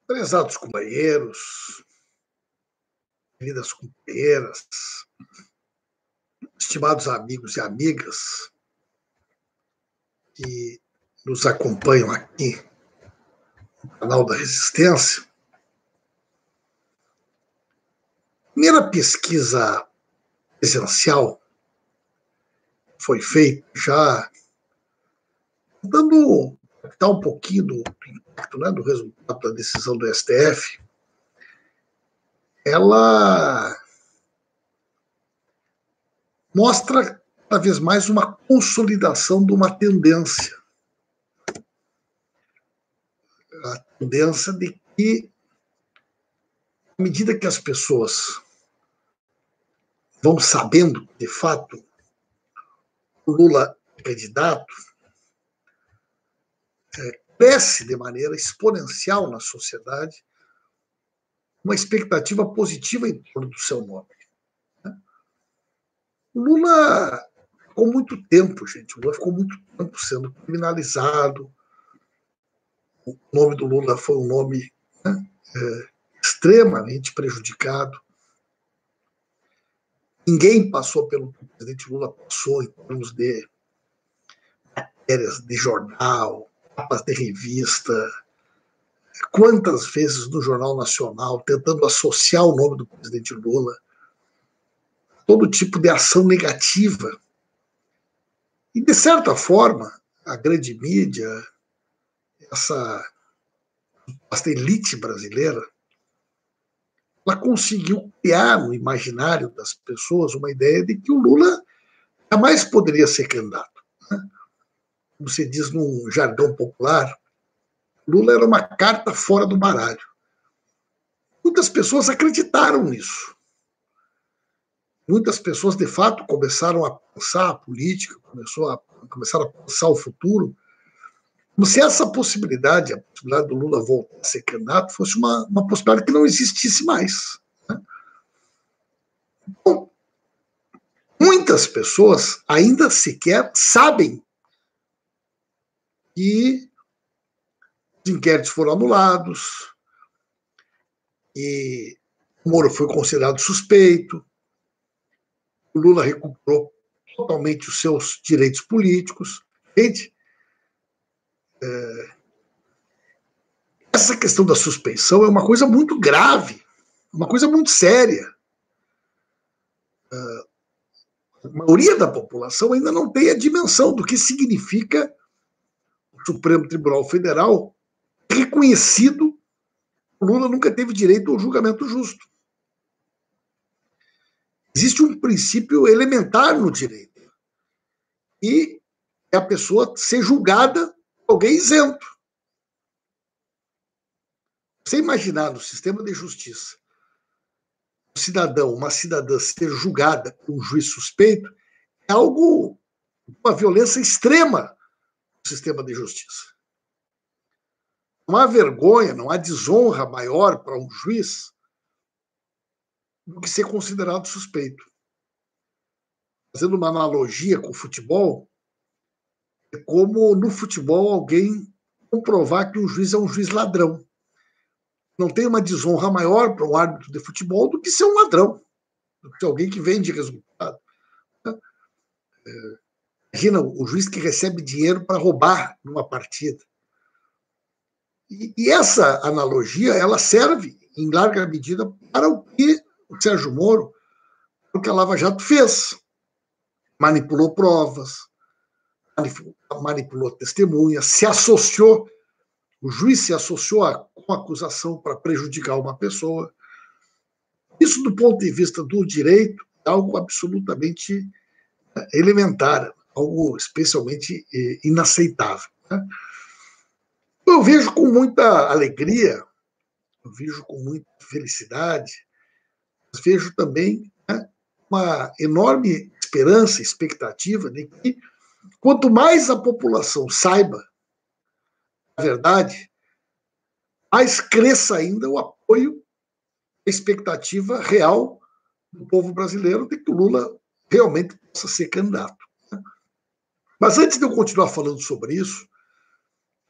Prezados companheiros, queridas companheiras, estimados amigos e amigas que nos acompanham aqui no canal da Resistência, a primeira pesquisa presencial foi feita já dando um pouquinho do impacto, do resultado da decisão do STF. Ela mostra cada vez mais uma consolidação de uma tendência. A tendência de que, à medida que as pessoas vão sabendo, de fato, o Lula é candidato, cresce de maneira exponencial na sociedade uma expectativa positiva em torno do seu nome. O Lula ficou muito tempo, gente. O Lula ficou muito tempo sendo criminalizado. O nome do Lula foi um nome extremamente prejudicado. Ninguém passou pelo que o presidente Lula passou em termos de matérias de jornal, capas de revista. Quantas vezes no Jornal Nacional, tentando associar o nome do presidente Lula, todo tipo de ação negativa. E, de certa forma, a grande mídia, essa elite brasileira, ela conseguiu criar no imaginário das pessoas uma ideia de que o Lula jamais poderia ser candidato. Como se diz num jargão popular, Lula era uma carta fora do baralho. Muitas pessoas acreditaram nisso. Muitas pessoas, de fato, começaram a pensar a política, começaram a pensar o futuro, como se essa possibilidade, a possibilidade do Lula voltar a ser candidato, fosse uma possibilidade que não existisse mais. Bom, muitas pessoas ainda sequer sabem que os inquéritos foram anulados, e o Moro foi considerado suspeito, o Lula recuperou totalmente os seus direitos políticos. Gente, essa questão da suspeição é uma coisa muito grave, uma coisa muito séria. A maioria da população ainda não tem a dimensão do que significa o Supremo Tribunal Federal reconhecido que o Lula nunca teve direito ao julgamento justo. Existe um princípio elementar no direito, e é a pessoa ser julgada por alguém isento. Você imaginar no sistema de justiça um cidadão, uma cidadã ser julgada por um juiz suspeito é algo, uma violência extrema no sistema de justiça. Não há vergonha, não há desonra maior para um juiz do que ser considerado suspeito. Fazendo uma analogia com o futebol, é como no futebol alguém comprovar que um juiz é um juiz ladrão. Não tem uma desonra maior para um árbitro de futebol do que ser um ladrão, do que ser alguém que vende resultado. Imagina o juiz que recebe dinheiro para roubar numa partida. E essa analogia, ela serve, em larga medida, para o que o Sérgio Moro, o que a Lava Jato fez. Manipulou provas, manipulou testemunhas, se associou, o juiz se associou com a acusação para prejudicar uma pessoa. Isso, do ponto de vista do direito, é algo absolutamente elementar, algo especialmente inaceitável. Eu vejo com muita alegria, eu vejo com muita felicidade, vejo também uma enorme esperança, expectativa de que, quanto mais a população saiba a verdade, mais cresça ainda o apoio, a expectativa real do povo brasileiro de que o Lula realmente possa ser candidato. Mas antes de eu continuar falando sobre isso,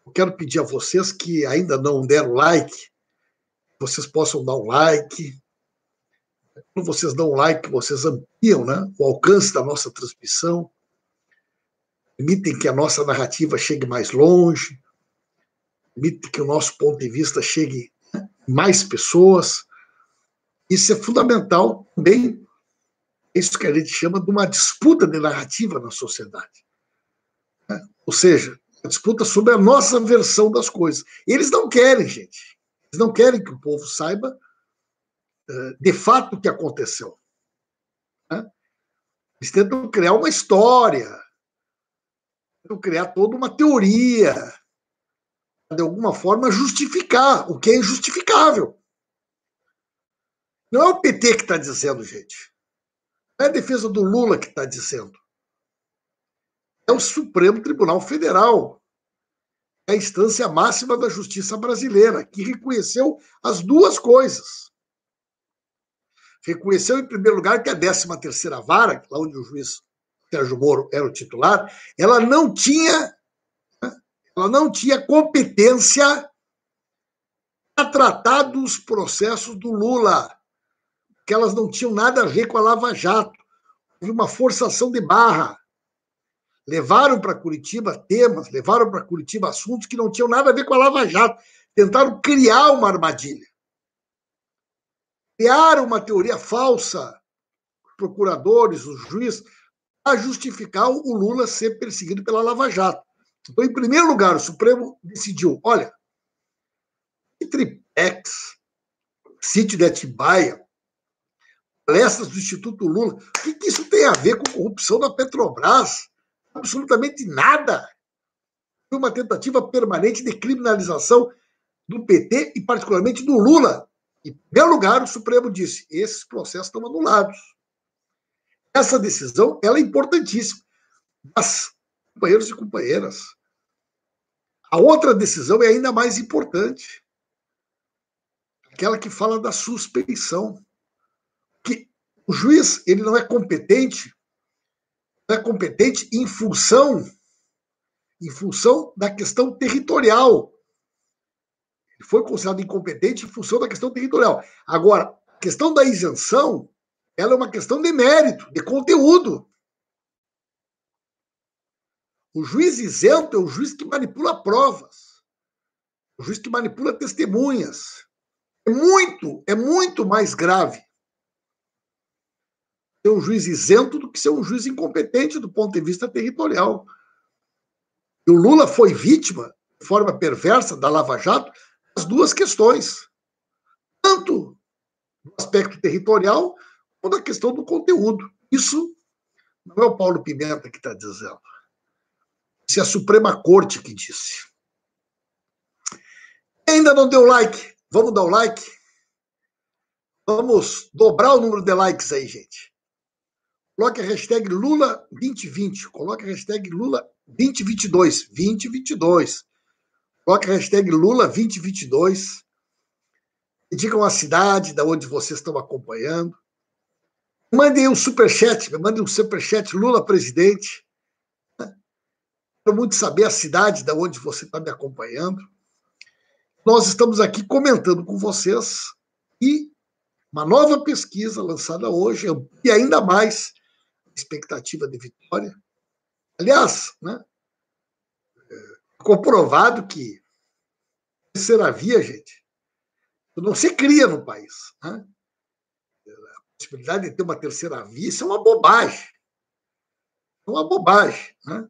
eu quero pedir a vocês que ainda não deram like, vocês possam dar um like. Quando vocês dão um like, vocês ampliam, né, o alcance da nossa transmissão, permitem que a nossa narrativa chegue mais longe, permitem que o nosso ponto de vista chegue a mais pessoas. Isso é fundamental também, é isso que a gente chama de uma disputa de narrativa na sociedade. Ou seja, a disputa sobre a nossa versão das coisas. Eles não querem, gente. Eles não querem que o povo saiba de fato o que aconteceu. Eles tentam criar uma história, tentam criar toda uma teoria, de alguma forma justificar o que é injustificável. Não é o PT que está dizendo, gente. Não é a defesa do Lula que está dizendo. É o Supremo Tribunal Federal, é a instância máxima da justiça brasileira, que reconheceu as duas coisas. Reconheceu, em primeiro lugar, que a 13ª Vara, lá onde o juiz Sérgio Moro era o titular, ela não tinha competência para tratar dos processos do Lula, que elas não tinham nada a ver com a Lava Jato. Houve uma forçação de barra. Levaram para Curitiba temas, levaram para Curitiba assuntos que não tinham nada a ver com a Lava Jato. Tentaram criar uma armadilha. Criaram uma teoria falsa, os procuradores, os juízes, para justificar o Lula ser perseguido pela Lava Jato. Então, em primeiro lugar, o Supremo decidiu, olha, triplex, sítio de Atibaia, palestras do Instituto Lula, o que isso tem a ver com corrupção da Petrobras? Absolutamente nada. Foi uma tentativa permanente de criminalização do PT e particularmente do Lula. Em primeiro lugar, o Supremo disse, esses processos estão anulados. Essa decisão ela é importantíssima. Mas, companheiros e companheiras, a outra decisão é ainda mais importante. Aquela que fala da suspeição. Que o juiz ele não é competente em função da questão territorial. Ele foi considerado incompetente em função da questão territorial. Agora, a questão da isenção, ela é uma questão de mérito, de conteúdo. O juiz isento é o juiz que manipula provas, o juiz que manipula testemunhas. É muito mais grave ser um juiz isento do que ser um juiz incompetente do ponto de vista territorial. E o Lula foi vítima, de forma perversa, da Lava Jato, das duas questões. Tanto no aspecto territorial, quanto na questão do conteúdo. Isso não é o Paulo Pimenta que está dizendo. Isso é a Suprema Corte que disse. Ainda não deu like? Vamos dar o like? Vamos dobrar o número de likes aí, gente. Coloque a hashtag Lula 2020. Coloque a hashtag Lula 2022. 2022. Coloque a hashtag Lula 2022. E digam a cidade da onde vocês estão acompanhando. Mandem um superchat. Mandem um superchat Lula presidente. Quero muito saber a cidade da onde você está me acompanhando. Nós estamos aqui comentando com vocês e uma nova pesquisa lançada hoje amplia ainda mais a expectativa de vitória. Aliás, né, ficou provado que terceira via, gente, não se cria no país. Né? A possibilidade de ter uma terceira via, isso é uma bobagem. É uma bobagem. Né?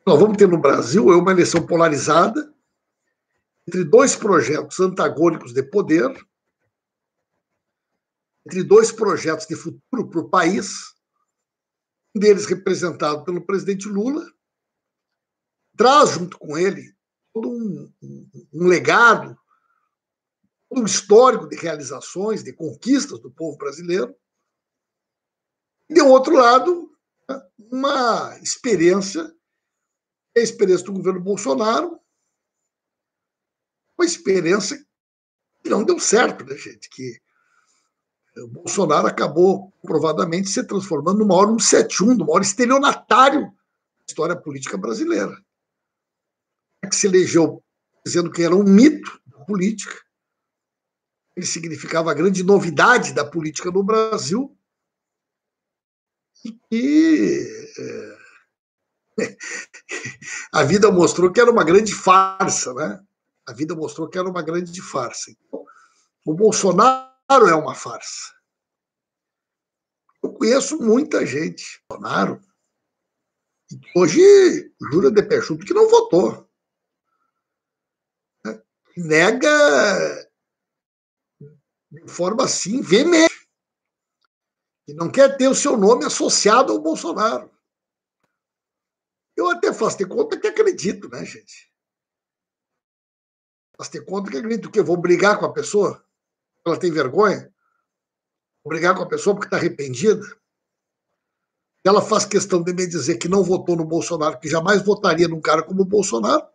Nós vamos ter no Brasil uma eleição polarizada entre dois projetos antagônicos de poder, entre dois projetos de futuro para o país, um deles representado pelo presidente Lula, traz junto com ele todo um legado, todo um histórico de realizações, de conquistas do povo brasileiro, e, de outro lado, uma experiência, a experiência do governo Bolsonaro, uma experiência que não deu certo, né, gente? Que o Bolsonaro acabou, provadamente, se transformando no maior 171, no maior estelionatário da história política brasileira. Que se elegeu dizendo que era um mito, política, ele significava a grande novidade da política no Brasil, e que a vida mostrou que era uma grande farsa, né? A vida mostrou que era uma grande farsa. Então, o Bolsonaro é uma farsa. Eu conheço muita gente, Bolsonaro, que hoje jura de pé junto que não votou. Né? Nega de forma assim veemente, que não quer ter o seu nome associado ao Bolsonaro. Eu até faço de conta que acredito, né, gente? Faço de conta que acredito. O quê? Vou brigar com a pessoa? Ela tem vergonha? Vou brigar com a pessoa porque está arrependida? Ela faz questão de me dizer que não votou no Bolsonaro, que jamais votaria num cara como o Bolsonaro.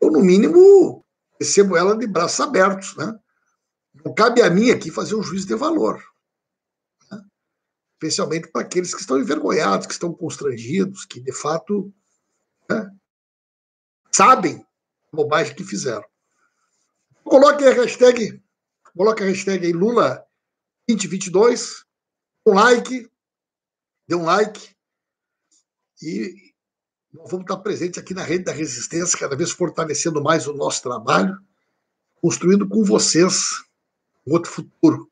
Eu, no mínimo, recebo ela de braços abertos, né? Não cabe a mim aqui fazer um juízo de valor. Né? Especialmente para aqueles que estão envergonhados, que estão constrangidos, que, de fato, né, sabem a bobagem que fizeram. Coloque a hashtag aí Lula 2022, dê um like e nós vamos estar presentes aqui na Rede da Resistência, cada vez fortalecendo mais o nosso trabalho, construindo com vocês um outro futuro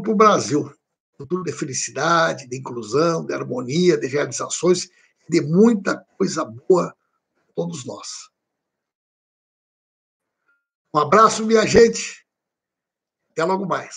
para o Brasil, futuro de felicidade, de inclusão, de harmonia, de realizações, de muita coisa boa para todos nós. Um abraço, minha gente. Até logo mais.